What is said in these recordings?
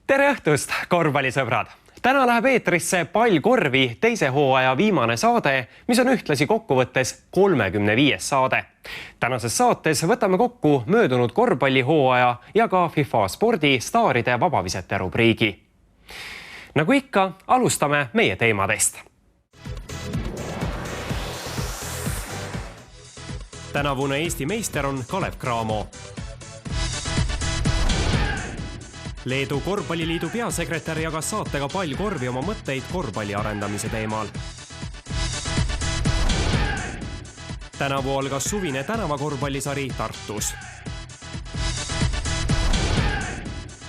Tere õhtust, korvpallisõbrad! Täna läheb eetrisse Pall korvi teise hooaja viimane saade, mis on ühtlasi kokkuvõttes 35. saade. Tänases saates võtame kokku möödunud korvpallihooaja ja ka FIFA spordi staaride vabavisete rubriigi. Nagu ikka, alustame meie teemadest. Tänavune Eesti meister on Kalev Cramo. Leedu korvpalliliidu peasekretär jagas saatega Pall korvi oma mõtteid korvpalli arendamise teemal. Tänavu algas suvine tänavakorvpallisari Tartus.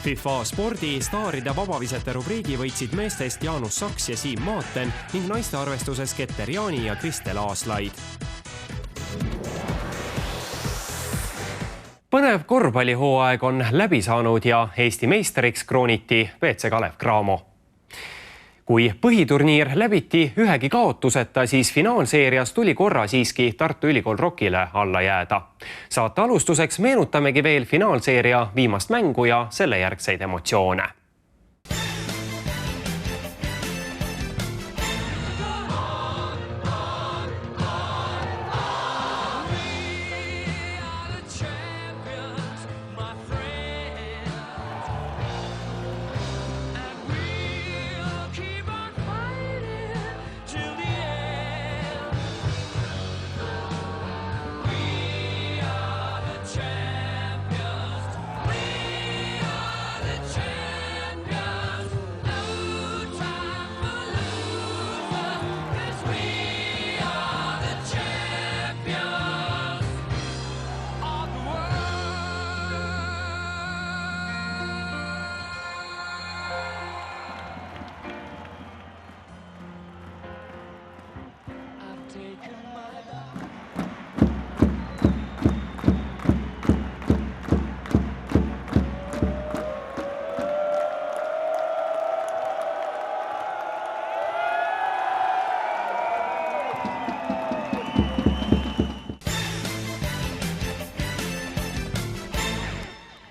FIFA spordi staaride vabavisete rubriigi võitsid meestest Jaanus Saks ja Siim Maaten ning naiste arvestuses Keter Jaani ja Kristel Aaslaid. Põnev korvpallihooaeg on läbi saanud ja Eesti meistriks krooniti BC Kalev Cramo. Kui põhiturniir läbiti ühegi kaotuseta, siis finaalseerias tuli korra siiski Tartu Ülikool Rockile alla jääda. Saate alustuseks meenutamegi veel finaalseeria viimast mängu ja selle järgseid emotsioone.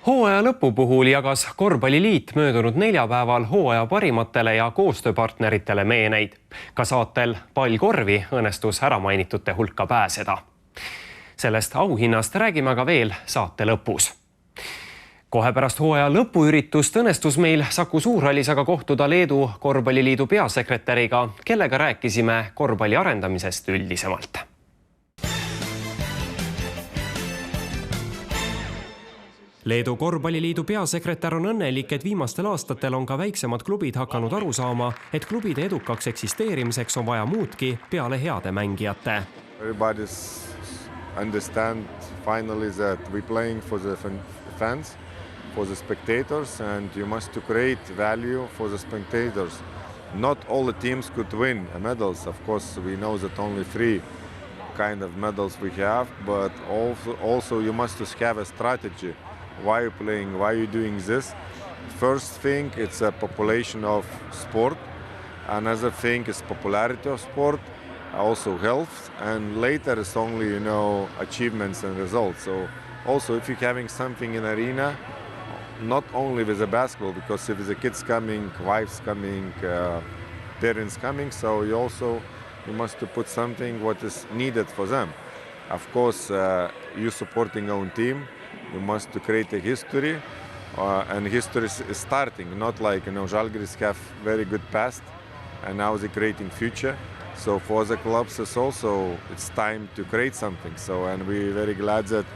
Hooaja lõpu puhul jagas korvpalliliit möödunud neljapäeval hooaja parimatele ja koostööpartneritele meeneid. Ka saatel Pall korvi õnnestus äramainitute hulka pääseda. Sellest auhinnast räägime aga veel saate lõpus. Kohe pärast hooaja lõpuüritust õnnestus meil Saku Suurhallis aga kohtuda Leedu korvpalliliidu peasekretäriga, kellega rääkisime korvpalli arendamisest üldisemalt. Leedu korvpalliliidu peasekretär on õnnelik, et viimastel aastatel on ka väiksemad klubid hakanud aru saama, et klubide edukaks eksisteerimiseks on vaja muudki peale heade mängijate. Everybody understand finally that we playing for the fans, for the spectators, and you must to create value for the spectators. Not all the teams could win medals. Of course, we know that only 3 kind of medals we have, but also you must have a strategy. Why you playing, why you doing this? First thing, it's a population of sport. Another thing is popularity of sport, also health, and later it's only, achievements and results. So also if you're having something in arena, not only with the basketball, because if the kids coming, wives coming, parents coming, so you must put something what is needed for them. Of course, you supporting own team. You must create a history, and history is starting, not like, Žalgiris have very good past, and now they're creating future. So for the clubs, it's time to create something. So, and we're very glad that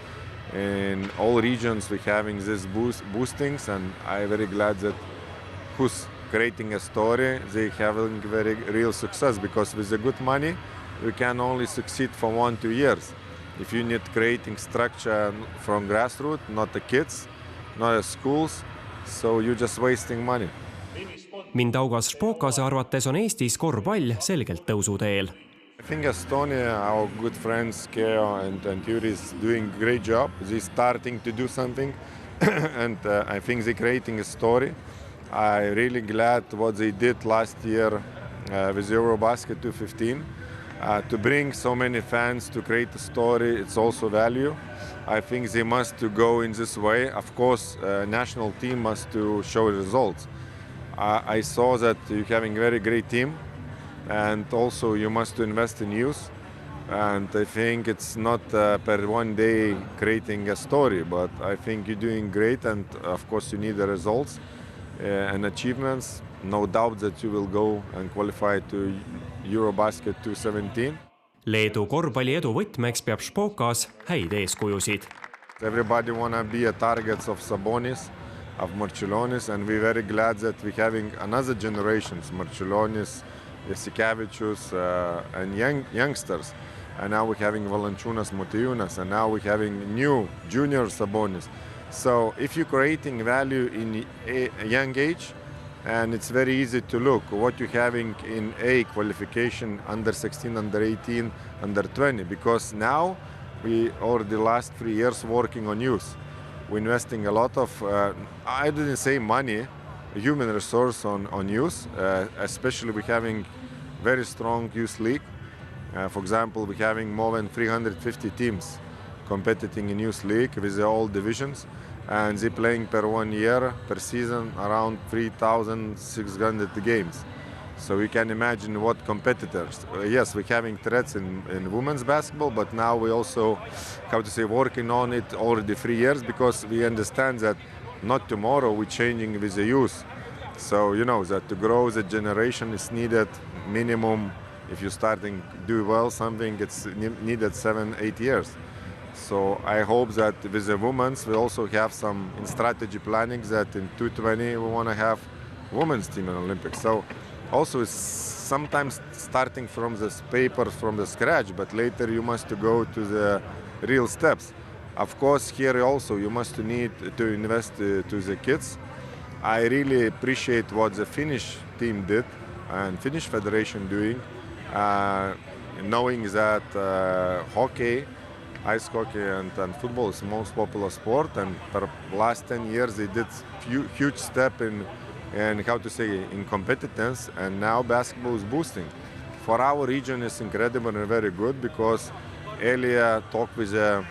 in all regions we're having this boostings, and I'm very glad that who's creating a story, they're having very real success, because with the good money, we can only succeed for 1-2 years. If you need creating structure from grassroots, not the kids, not the schools, so you're just wasting money. Mindaugas Špokase arvates on Eestis korvpall selgelt tõusuteel. I think Estonia, our good friends Keo and Yuri is doing a great job. They're starting to do something, and I think they're creating a story. I'm really glad what they did last year with Eurobasket 2015. To bring so many fans to create a story, it's also value. I think they must to go in this way. Of course, national team must to show results. I saw that you're having a very great team, and also you must invest in youth. And I think it's not per one day creating a story, but I think you're doing great, and of course you need the results and achievements. No doubt that you will go and qualify to Eurobasket 2017. Leedu korvpalli edu võtmeks peab Špokas häid eeskujusid. Everybody wanna be a target of Sabonis, of Marčiulionis, and we're very glad that we're having another generations, Marčiulionis, Jasikevičius, and youngsters. And now we're having Valančiūnas, Motiejūnas, and now we're having new junior Sabonis. So if you're creating value in a young age, and it's very easy to look what you're having in A qualification, under 16, under 18, under 20, because now we over the last 3 years working on youth. We're investing a lot of, I didn't say money, human resource on youth, especially we're having very strong youth league. For example, we're having more than 350 teams competing in youth league with all divisions, and they're playing per 1 year, per season, around 3,600 games. So you can imagine what competitors. Yes, we're having threats in women's basketball, but now we also, working on it already 3 years, because we understand that not tomorrow we're changing with the youth. So you know that to grow the generation is needed minimum. If you're starting to do well something, it's needed 7-8 years. So I hope that with the women's, we also have some in strategy planning that in 2020 we want to have women's team in Olympics. So also it's sometimes starting from this paper from the scratch, but later you must go to the real steps. Of course, here also you must need to invest to the kids. I really appreciate what the Finnish team did and Finnish Federation doing. Knowing that hockey, ice hockey and football is the most popular sport, and for the last 10 years they did huge step in competitiveness, and now basketball is boosting. For our region it's incredible and very good, because earlier talk with the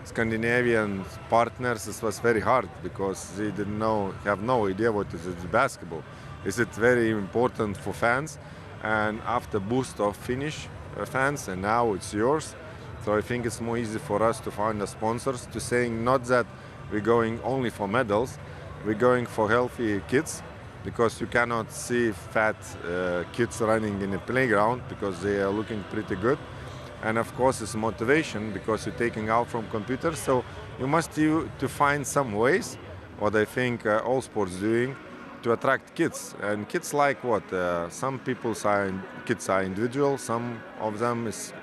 Scandinavian partners, it was very hard because they have no idea what is basketball. Is it very important for fans? And after boost of Finnish fans, and now it's yours. So I think it's more easy for us to find the sponsors, to saying not that we're going only for medals, we're going for healthy kids, because you cannot see fat kids running in a playground because they are looking pretty good. And of course it's motivation, because you're taking out from computers. So you must to find some ways, what I think all sports doing, to attract kids. And kids like what? Some kids are individual, some of them is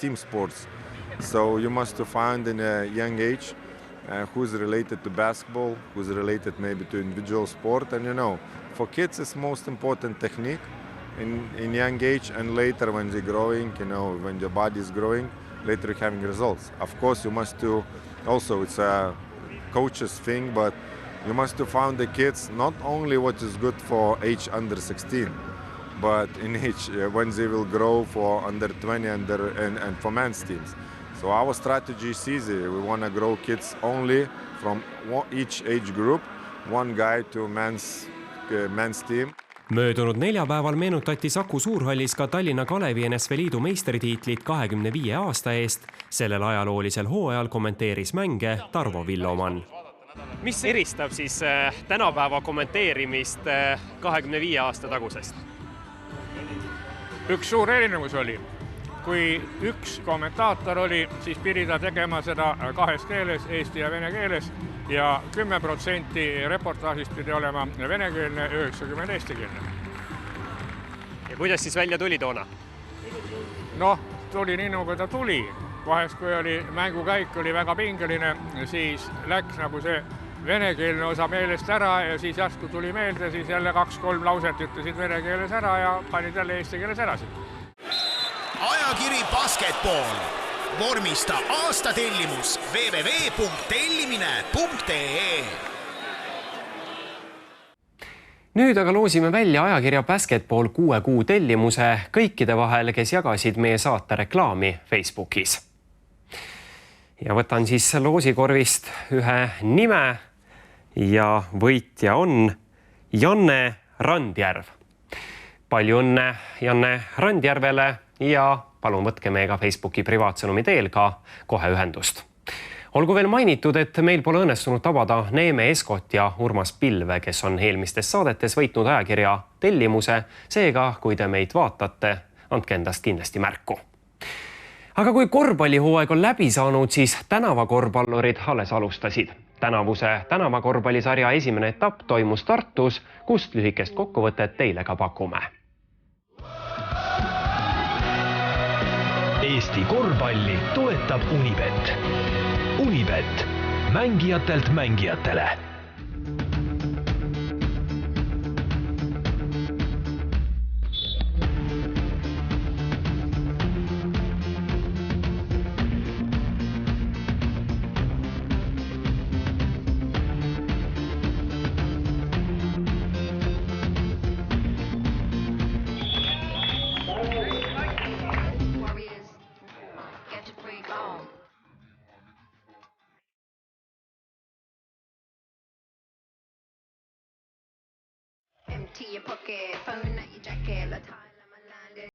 team sports. So you must find in a young age who's related to basketball, who's related maybe to individual sport. And you know, for kids it's most important technique in young age, and later when they're growing, you know, when your body is growing, later you're having results. Of course you must also, it's a coach's thing, but you must find the kids not only what is good for age under 16, but in age when they will grow for under 20 and for men's teams. So our strategy is easy. We want to grow kids only from each age group, one guy to men's team. Möödunud neljapäeval meenutati Saku Suurhallis ka Tallinna Kalevi NSV Liidu meistritiitlit 25 aasta eest. Sellel ajaloolisel hooajal kommenteeris mänge Tarvo Villoman. Mis eristab siis tänapäeva kommenteerimist 25 aasta tagusest? Üks suur erinevus oli. Kui üks kommentaator oli, siis pidi ta tegema seda kahes keeles, eesti ja vene keeles, ja 10% reportaažist pidi olema venekeelne, 90% eestikeelne. Ja kuidas siis välja tuli toona? Noh, tuli nii nagu ta tuli. Vahest, kui oli mängukäik oli väga pingeline, siis läks nagu see venekeelne osa meelest ära, ja siis järsku tuli meelde, siis jälle 2-3 lauset ütlesid vene keeles ära ja panid jälle eesti keeles edasi. Ajakiri Basketball. Vormista aasta tellimus www.tellimine.ee. Nüüd aga loosime välja ajakirja Basketball 6 kuu tellimuse kõikide vahel, kes jagasid meie saate reklaami Facebookis. Ja võtan siis loosikorvist ühe nime ja võitja on Janne Randjärv. Palju õnne Janne Randjärvele ja palun võtke meiega Facebooki privaatsõnumi teel ka kohe ühendust. Olgu veel mainitud, et meil pole õnnestunud tabada Neeme Eskot ja Urmas Pilve, kes on eelmistes saadetes võitnud ajakirja Tellimuse. Seega, kui te meid vaatate, andke endast kindlasti märku. Aga kui korvpallihooaeg on läbi saanud, siis tänavakorvpallurid alles alustasid. Tänavuse tänavakorvpallisarja esimene etapp toimus Tartus, kust lühikest kokkuvõtet teile ka pakume. Eesti korvpalli toetab Unibet. Unibet, mängijatelt mängijatele. Empty your pocket, phone at your jacket, the time I'm landing.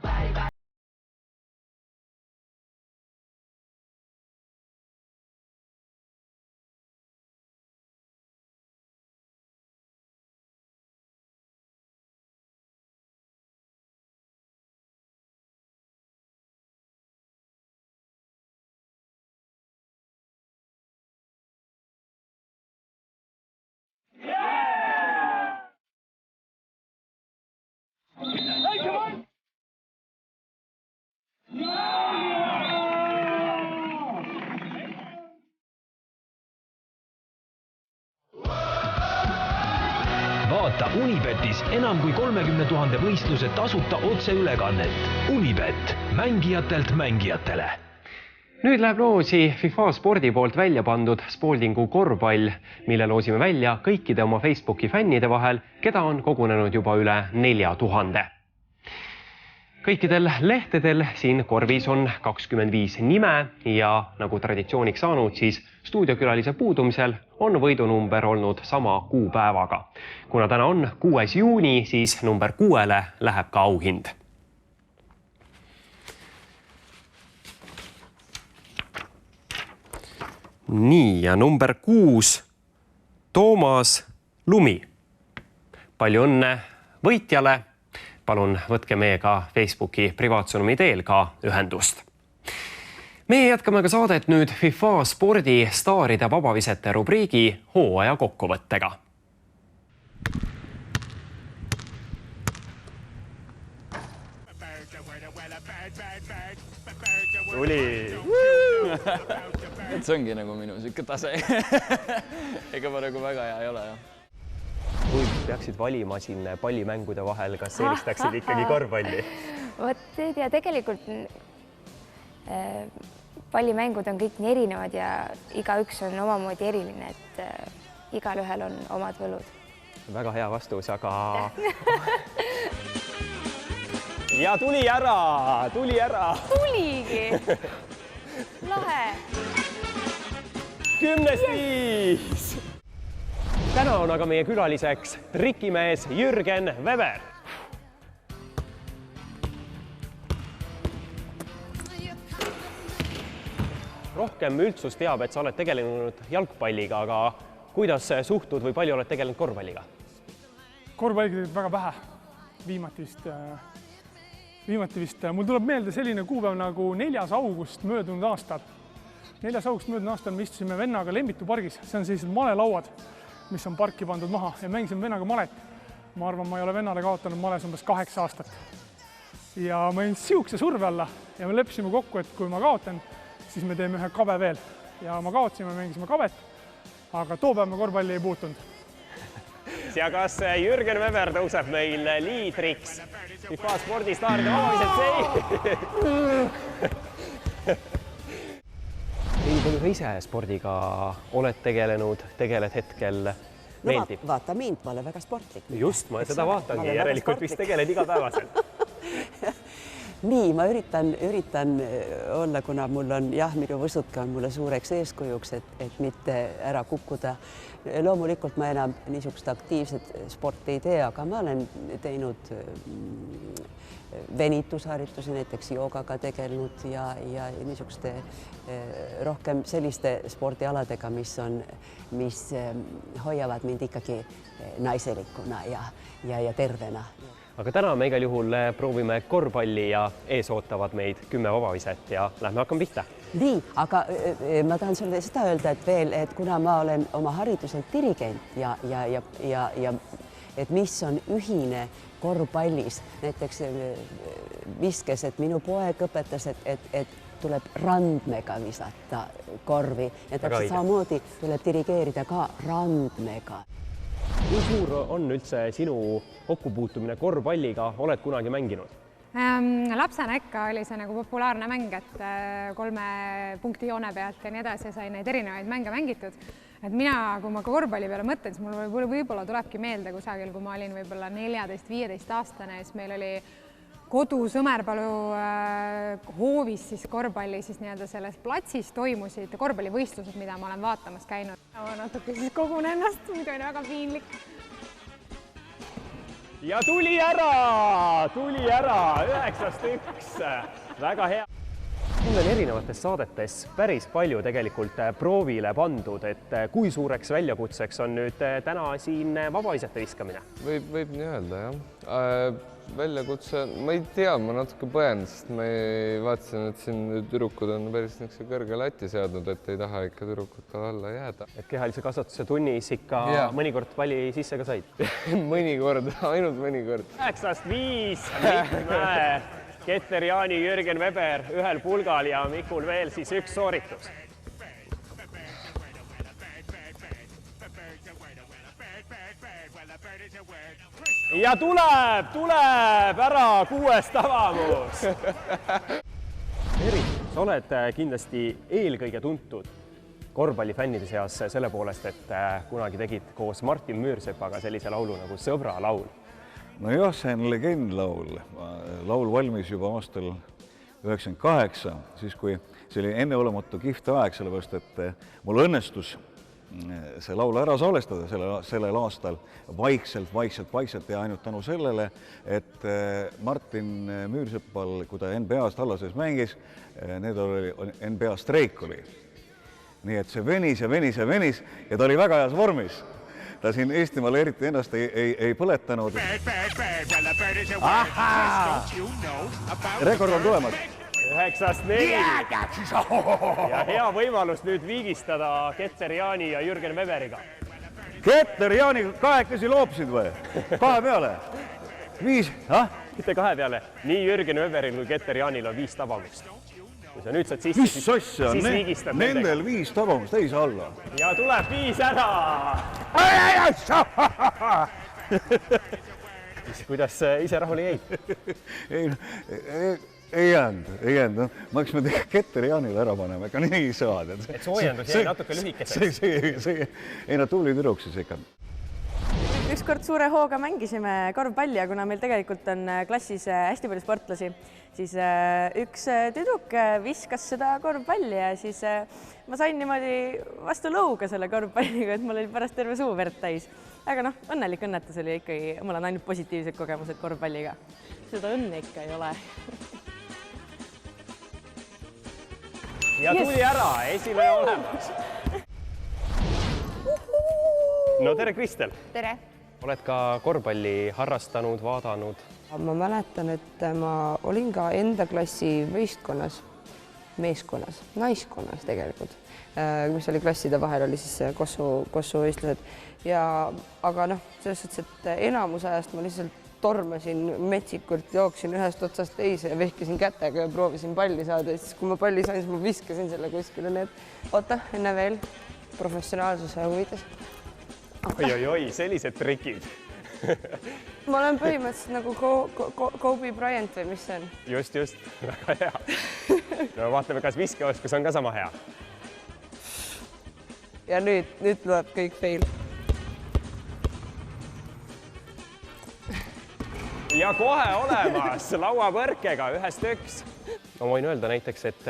Bye bye. Vaata Unibetis enam kui 30 000 võistluse tasuta otseülekannet. Unibet, mängijatelt mängijatele. Nüüd läheb loosi FIFA spordi poolt välja pandud Spaldingu korvpall, mille loosime välja kõikide oma Facebooki fännide vahel, keda on kogunenud juba üle 4000. Kõikidel lehtedel siin korvis on 25 nime ja nagu traditsiooniks saanud, siis stuudiokülalise puudumisel on võidunumber olnud sama kuupäevaga. Kuna täna on 6. juuni, siis number 6-le läheb ka auhind. Nii, ja number 6, Toomas Lumi. Palju õnne võitjale. Palun võtke meiega Facebooki privaatsõnumi teel ka ühendust. Meie jätkame ka saadet nüüd FIFA spordi staaride vabavisete rubriigi hooaja kokkuvõttega. Tuli! See ongi nagu minu siuke tase. Ega ma nagu väga hea ei ole, jah. Kui peaksid valima siin pallimängude vahel, kas eelistaksid ikkagi korvpalli? Vot ei tea, tegelikult pallimängud on kõik nii erinevad ja igaüks on omamoodi eriline, et igal ühel on omad võlud. Väga hea vastus, aga... Ja tuli ära! Tuligi! Lahe! 10-5! Täna on aga meie külaliseks trikimees Jürgen Weber. Rohkem üldsus teab, et sa oled tegelenud jalgpalliga, aga kuidas suhtud või palju oled tegelenud korvpalliga? Korvpalliga teeb väga vähe. Viimati vist, mul tuleb meelde selline kuupäev nagu 4. august möödunud aastal. 4. august möödunud aastal me istusime vennaga Lembitu pargis. See on sellised malelauad, mis on parki pandud maha ja mängisime vennaga malet. Ma arvan, ma ei ole vennale kaotanud males umbes 8 aastat. Ja ma jäin siukse surve alla ja me leppisime kokku, et kui ma kaotan, siis me teeme ühe kabe veel. Ja ma kaotsime, mängisime kabet, aga too päev me korvpalli ei puutunud. Ja kas Jürgen Weber tõuseb meil liidriks FIFA spordistaaride vabaviset? Nii palju ise spordiga oled tegeled hetkel. meeldib? Vaata mind, ma olen väga sportlik. Just, ma seda vaatangi, järelikult vist tegeled igapäevaselt. Nii, ma üritan olla, kuna mul on, minu võsudki on mulle suureks eeskujuks, et mitte ära kukkuda. Loomulikult ma enam niisugust aktiivset sporti ei tee, aga ma olen teinud venitusharjutusi, näiteks joogaga tegelenud ja niisuguste rohkem selliste spordialadega, mis hoiavad mind ikkagi naiselikuna ja tervena. Aga täna me igal juhul proovime korvpalli ja ees ootavad meid 10 vabaviset ja lähme hakkame pihta. Nii, aga ma tahan sulle seda öelda, et kuna ma olen oma hariduselt dirigent ja et mis on ühine korvpallis, näiteks viskes, et minu poeg õpetas, et tuleb randmega visata korvi ja täpselt samamoodi tuleb dirigeerida ka randmega. Kui suur on üldse sinu kokkupuutumine korvpalliga, oled kunagi mänginud? Lapsena ikka oli see nagu populaarne mäng, et 3 punkti joone pealt ja nii edasi sai neid erinevaid mänge mängitud. Et mina, kui ma korvpalli peale mõtlen, siis mul võib-olla tulebki meelde kusagil, kui ma olin võib-olla 14-15 aastane, siis meil oli kodus Õmerpalu hoovis siis korvpalli siis nii-öelda selles platsis toimusid korvpallivõistlused, mida ma olen vaatamas käinud. Ma natuke siis kogun ennast, muidu on väga piinlik. Ja tuli ära, 9-1, väga hea. Meil on erinevates saadetes päris palju tegelikult proovile pandud, et kui suureks väljakutseks on nüüd täna siin vabavisete viskamine? Võib nii öelda, jah. Väljakutse, ma ei tea, ma natuke põen, sest ma vaatasin, et siin tüdrukud on päris kõrge lati seadnud, et ei taha ikka tüdrukutele alla jääda. Et kehalise kasvatuse tunnis ikka mõnikord palli sisse ka said? Mõnikord, ainult mõnikord. 9-5, Mikmäe, Keter Jaani, Jürgen Weber ühel pulgal ja Mikul veel siis üks sooritus. Ja tuleb ära 6. avamus. Erik, sa oled kindlasti eelkõige tuntud korvpallifännide seas selle poolest, et kunagi tegid koos Martin Müürsepaga sellise laulu nagu Sõbra laul. No jah, see on legendlaul. Laul valmis juba aastal 98, siis kui see oli enneolematu kihvt aeg, sellepärast et mul õnnestus see laul ära salvestada sellel aastal vaikselt ja ainult tänu sellele, et Martin Müürsepal, kui ta NBA-s Tallases mängis, need oli NBA streik oli. Nii et see venis ja ta oli väga heas vormis. Ta siin Eestimaal eriti ennast ei põletanud. Rekord on tulemas. 9-4 ja hea võimalus nüüd viigistada Keter Jaani ja Jürgen Weberiga. Keter Jaani kahekesi loopsid või? 2 peale? 5, Mitte 2 peale. Nii Jürgen Weberil kui Keter Jaanil on 5 tabamust. Kui sa nüüd saad sisse, siis viigistad nendega. Nendel 5 tabamust, ei saa alla. Ja tuleb 5 ära! Kuidas ise rahule jäid? Ei jäänud. Ma eks me Keter Jaanile ära paneme, ega nii ei saa. Et soojendus jäi natuke lühikeseks. Ei, nad tuli tüdruks siis ikka. Ükskord suure hooga mängisime korvpalli ja kuna meil tegelikult on klassis hästi palju sportlasi, siis üks tüdruk viskas seda korvpalli ja siis ma sain niimoodi vastu lõuga selle korvpalliga, et mul oli pärast terve suu verd täis. Aga õnnelik õnnetus oli ikkagi, mul on ainult positiivsed kogemused korvpalliga. Seda õnne ikka ei ole. Ja tuli ära, esimene olemas. No tere, Kristel! Tere! Oled ka korvpalli harrastanud, vaadanud? Ma mäletan, et ma olin ka enda klassi võistkonnas, meeskonnas, naiskonnas tegelikult, mis oli klasside vahel, oli siis Kossu võistlused. Aga selles suhtes, et enamus ajast ma lihtsalt tormasin metsikult, jooksin ühest otsast teise ja vehkisin kätega ja proovisin palli saada. Ja siis, kui ma palli sain, siis ma viskasin selle kuskile. Oota, enne veel professionaalsuse huvides. Oi, sellised trikid. Ma olen põhimõtteliselt nagu Kobe Bryant või mis see on? Just, väga hea. No vaatame, kas viskeoskus on ka sama hea. Ja nüüd tuleb kõik fail. ja kohe olemas lauapõrkega 1-1. Ma võin öelda näiteks, et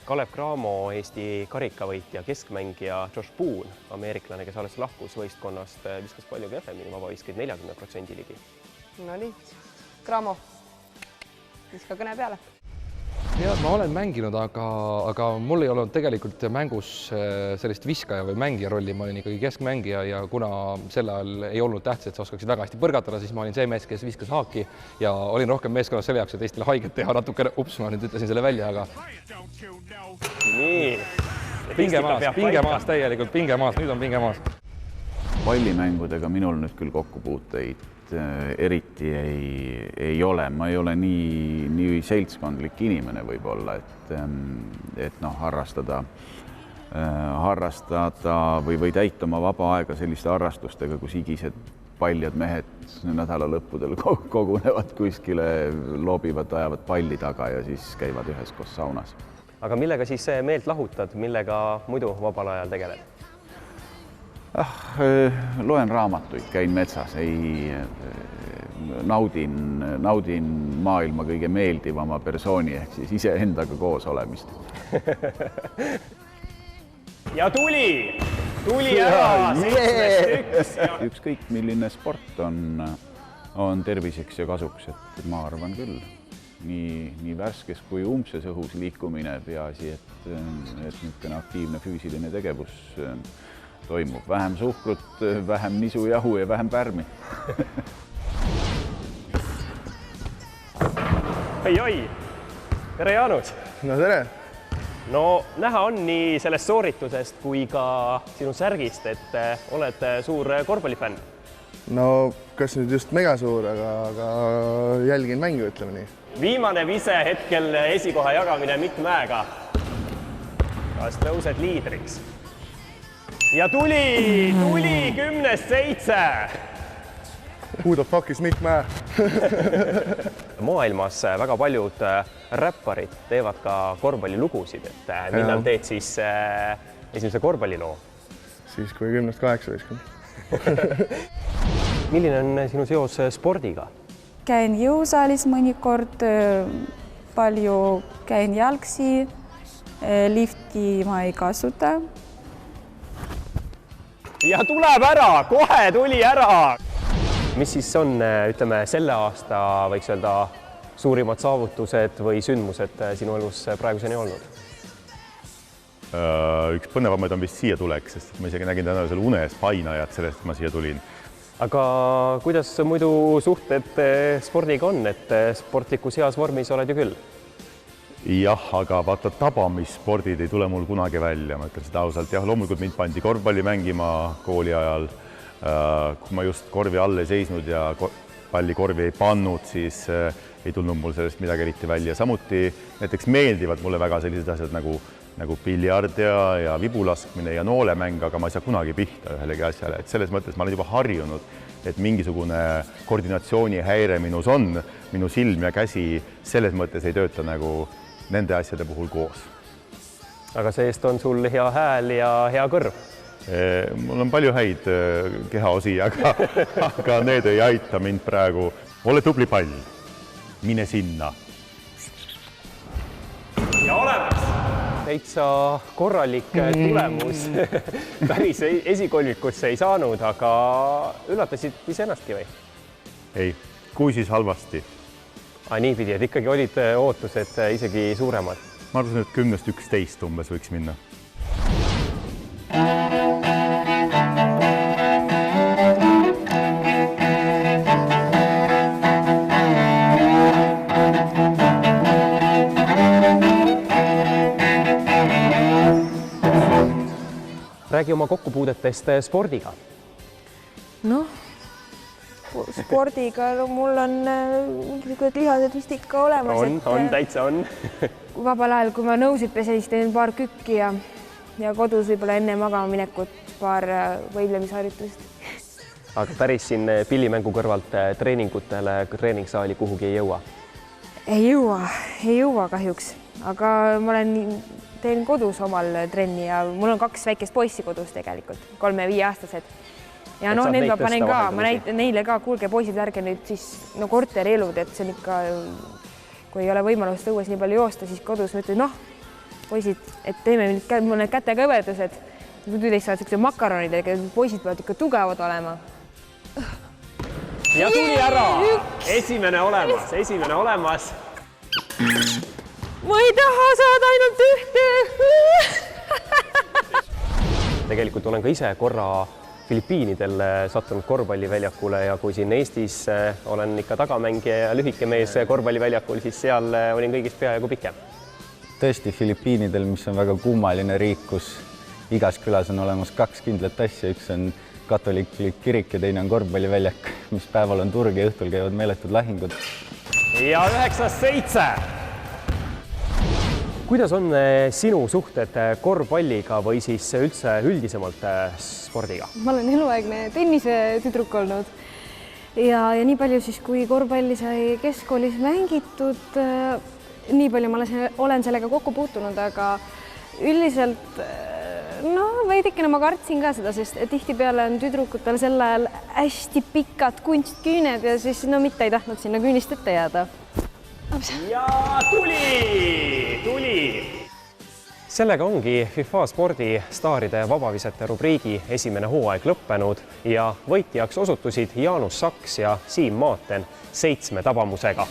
Kalev Cramo, Eesti karikavõitja, keskmängija Josh Boone, ameeriklane, kes alles lahkus võistkonnast, viskas palju kehvemini vabaviskeid 40% ligi. No nii, Cramo, viska kõne peale. Ja, ma olen mänginud, aga mul ei olnud tegelikult mängus sellist viskaja või mängija rolli, ma olin ikkagi keskmängija ja kuna sel ajal ei olnud tähtis, et sa oskaksid väga hästi põrgatada, siis ma olin see mees, kes viskas haaki ja olin rohkem meeskonnas selle jaoks, et Eestile haiget teha natukene. Ups, ma nüüd ütlesin selle välja, aga... Nii. Pinge maas täielikult, pinge maas, nüüd on pinge maas. Pallimängudega minul nüüd küll kokkupuuteid eriti ei ole. Ma ei ole nii seltskondlik inimene võib-olla, et harrastada või täita oma vaba aega selliste harrastustega, kus higised paljad mehed nädala lõppudel kogunevad kuskile, loobivad, ajavad palli taga ja siis käivad üheskoos saunas. Aga millega siis meelt lahutad, millega muidu vabal ajal tegeled? Loen raamatuid, käin metsas, naudin maailma kõige meeldivama persooni ehk siis iseendaga koos olemist. Ja tuli ära, 7-1. Ükskõik milline sport on terviseks ja kasuks, et ma arvan küll. Nii värskes kui umbses õhus liikumine peaasi, et niisugune aktiivne füüsiline tegevus toimub. Vähem suhkrut, vähem nisu jahu ja vähem pärmi. Oi! Tere, Jaanus! No tere! No näha on nii sellest sooritusest kui ka sinu särgist, et oled suur korvpallifänn. No kas nüüd just mega suur, aga jälgin mängu, ütleme nii. Viimane vise hetkel esikoha jagamine Mikk Mäega. Kas tõused liidriks? Ja tuli 10-7. Who the fuck is Mikk Mäe? Maailmas väga paljud räpparid teevad ka korvpallilugusid, et millal teed siis esimese korvpalliloo? Siis kui 10-8 viskan. Milline on sinu seos spordiga? Käin jõusaalis mõnikord, palju käin jalgsi, lifti ma ei kasuta. Ja tuleb ära, kohe tuli ära! Mis siis on, ütleme, selle aasta võiks öelda suurimad saavutused või sündmused sinu elus praeguseni olnud? Üks põnevamaid on vist siia tuleks, sest ma isegi nägin täna seal unes painajat sellest, et ma siia tulin. Aga kuidas muidu suhted spordiga on, et sportlikus heas vormis oled ju küll? Jah, aga vaata tabamisspordid ei tule mul kunagi välja, ma ütlen seda ausalt. Jah, loomulikult mind pandi korvpalli mängima kooli ajal. Kui ma just korvi all ei seisnud ja palli korvi ei pannud, siis ei tulnud mul sellest midagi eriti välja. Samuti näiteks meeldivad mulle väga sellised asjad nagu piljard ja vibulaskmine ja noolemäng, aga ma ei saa kunagi pihta ühelegi asjale. Et selles mõttes ma olen juba harjunud, et mingisugune koordinatsioonihäire minus on, minu silm ja käsi selles mõttes ei tööta nagu nende asjade puhul koos. Aga seest on sul hea hääl ja hea kõrv? Mul on palju häid kehaosi, aga need ei aita mind praegu. Ole tubli pall, mine sinna. Ja olemas! Täitsa korralik tulemus. Päris esikolmikusse ei saanud, aga üllatasid iseennastki või? Ei, kui siis halvasti. Niipidi, et ikkagi olid ootused isegi suuremad? Ma arvasin, et 10-11 umbes võiks minna. Räägi oma kokkupuudetest spordiga. Noh, spordiga mul on mingisugused lihased vist ikka olemas. On, täitsa on. Vabal ajal, kui ma nõusid pesen, siis teen paar kükki ja kodus võib-olla enne magama minekut paar võiblemisharjutust. Aga päris siin pillimängu kõrvalt treeningutele, treeningsaali kuhugi ei jõua? Ei jõua kahjuks, aga ma teen kodus omal trenni ja mul on 2 väikest poissi kodus tegelikult, 3- ja 5-aastased. Ja no need ma panen ka, ma näitan neile ka, kuulge poisid, ärge nüüd siis korterielud, et see on ikka, kui ei ole võimalust õues nii palju joosta, siis kodus ma ütlen, poisid, et teeme mõned kätekõverdused. Muidu teist saavad sellised makaronid, aga poisid peavad ikka tugevad olema. Ja tuli ära! Esimene olemas. Ma ei taha saada ainult ühte! Tegelikult olen ka ise korra Filipiinidel sattunud korvpalliväljakule ja kui siin Eestis olen ikka tagamängija ja lühike mees korvpalliväljakul, siis seal olin kõigist peaaegu pikem. Tõesti Filipiinidel, mis on väga kummaline riik, kus igas külas on olemas 2 kindlat asja, üks on katoliiklik kirik ja teine on korvpalliväljak, mis päeval on turg ja õhtul käivad meeletud lahingud. Ja 9-7! Kuidas on sinu suhted korvpalliga või siis üldse üldisemalt spordiga? Ma olen eluaegne tennise tüdruk olnud ja nii palju siis, kui korvpalli sai keskkoolis mängitud, nii palju ma olen sellega kokku puutunud, aga üldiselt veidikene ma kartsin ka seda, sest tihtipeale on tüdrukutel sel ajal hästi pikad kunstküüned ja siis mitte ei tahtnud sinna küünist ette jääda. Ja tuli! Sellega ongi FIFA spordi staaride vabavisete rubriigi esimene hooaeg lõppenud ja võitjaks osutusid Jaanus Saks ja Siim Maaten 7 tabamusega.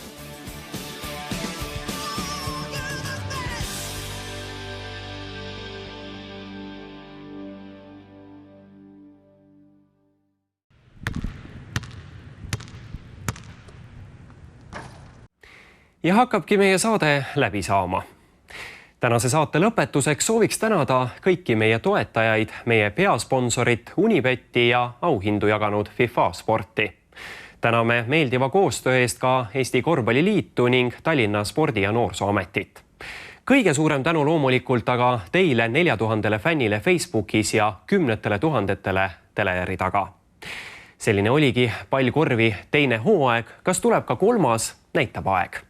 Ja hakkabki meie saade läbi saama. Tänase saate lõpetuseks sooviks tänada kõiki meie toetajaid, meie peasponsorit Unibetti ja auhindu jaganud FIFA sporti. Täname meeldiva koostöö eest ka Eesti Korvpalliliitu ning Tallinna Spordi- ja Noorsooametit. Kõige suurem tänu loomulikult aga teile 4000 fännile Facebookis ja 10 000 teleri taga. Selline oligi Pallkorvi teine hooaeg, kas tuleb ka 3, näitab aeg.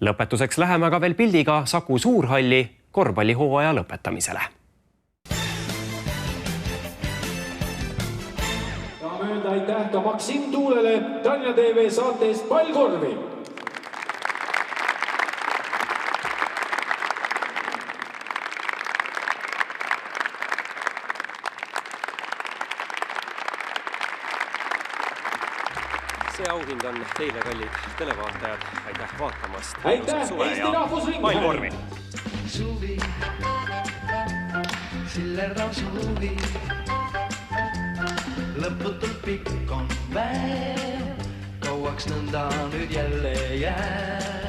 Lõpetuseks läheme aga veel pildiga Saku Suurhalli korvpallihooaja lõpetamisele. Tahame öelda aitäh ka Maksim Tuulele Tallinna TV saates Pallkorvi. See auhind on teile, kallid televaatajad. Aitäh vaatamast. Aitäh, Eesti Rahvusringhääling! Pallkorvi! Suvi, Siller on suvi, lõputult pikk on veel, kauaks nõnda nüüd jälle jää.